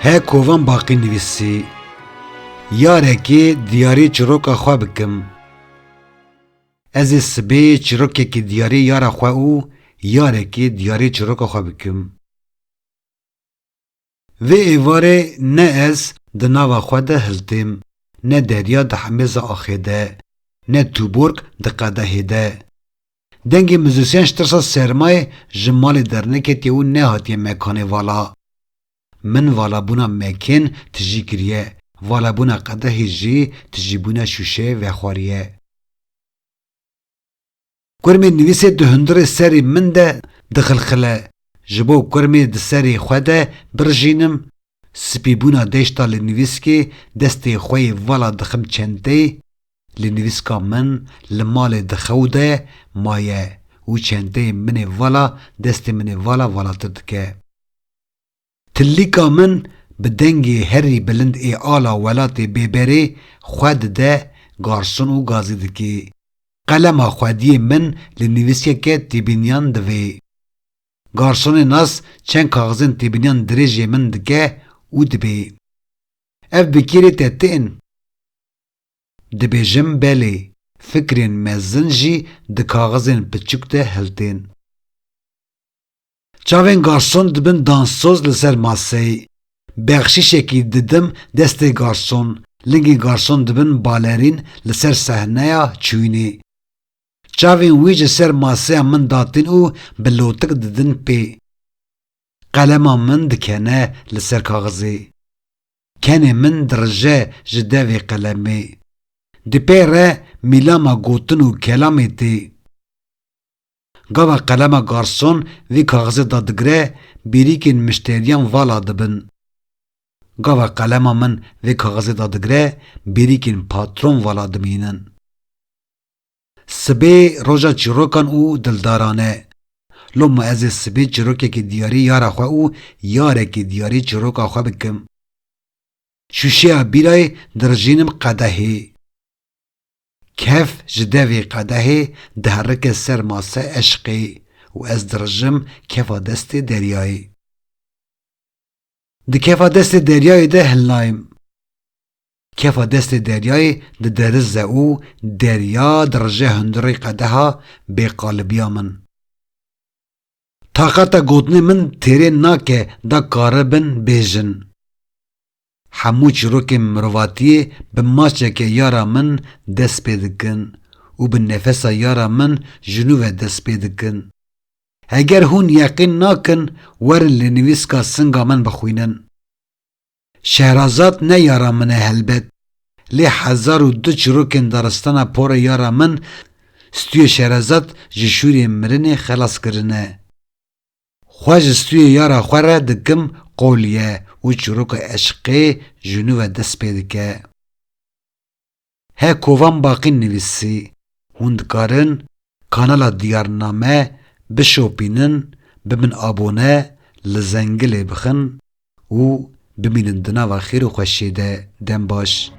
He kovan baqî nivîsî, yarekê diyarê çîroka xwe bikim. Ez ê sibê çîrokekî diyarê yara xwe û yarekê diyarê çîroka xwe bikim. Vê êvarê ne ez di nava xwe de hiltêm, ne derya di hemêza axê de, ne tûborg di qedehê de. Dengê muzîsyen ji tirsa sermayê ji malê derneketiye û nehatiye mekanê vala. Min valabûna mekên tijî kiriye, valabûna qedehê jî tijî bûna şûşe vexwariye. Kurmê nivîsê di hundirê serê min de dixilxile, ji bo kurmê di serê xwe de birjînim, spîbûna deşta li nivîskê destê xwe yê vala dixim çenteyê, li nivîska min li malê dixew de maye û çenteyê min ê vala destê min ê valatir dike. Tillîka min bi dengê herî bilind ê ala welatê bêberê xwe dide garson û gazî dikê. Qelema xwediyê min li nivîskeke têbîniyan divê. Garsonê nas çend kaxizên têbîniyan dirêjê min dike û dibê. Ev bikêrê te tên? Dibêjim belê, fikrên mezin jî di kaxizên piçûk de hiltên. Çavên garson dibin dansoz li ser maseyê. Bexşîşekî didim destê garson, lingê garson dibin balerîn li ser sehneya çûyînê. Çavên wî ji ser maseya min datin û bi lotik didin pê. Qelema min dikene li ser kaxizê. Kenê min dirije ji devê qelemê. Di pê re mîlama gotin û kelamê tê. Gava qelema garson vî kaxizê da digire, bêrîkên mişteriyan vala dibin. Gava qelema min vê kaxizê da digire, bêrîkên patron vala dimînin. Sibê roja çîrokan û dildaran e. Loma ez ê sibê çîrokekî diyarê yara xwe û yarekê diyarê çîroka xwe bikim. Şûşeya bîrayê dirijînim qedehê. Kef ji devê qedehê diherike ser mase eşqê û ez dirijim kefa destê deryayê. Di kefa destê deryayê de hilnayim. Kefa destê deryayê diderize û derya dirije hundirê qedeha bêqalibiya min. Taqeta gotinê min têrê nake da karibin bêjin. Hemû çîrokên mirovatiyê bi maçeke yara min dest pê dikin û bi nefesa yara min ji nû ve dest pê dikin. Eger hûn yeqîn nakin, werin li nivîska singa min bixwînin. Şehrazad ne yara min e helbet, lê 1002 çîrokên daristana porê yara min stûyê Şehrazad ji şûrê mirinê xelas kirine. Xwe ji stûyê yara xwe re dikim qoliye û çîroka eşqê ji nû ve dest pê dike. He kovan baqî nivîsî, hûn dikarin kanala Diyarname bişopînin, bibin abone, li zengilê bixin û bimînin di nava xêr û xweşiyê de. Dem baş.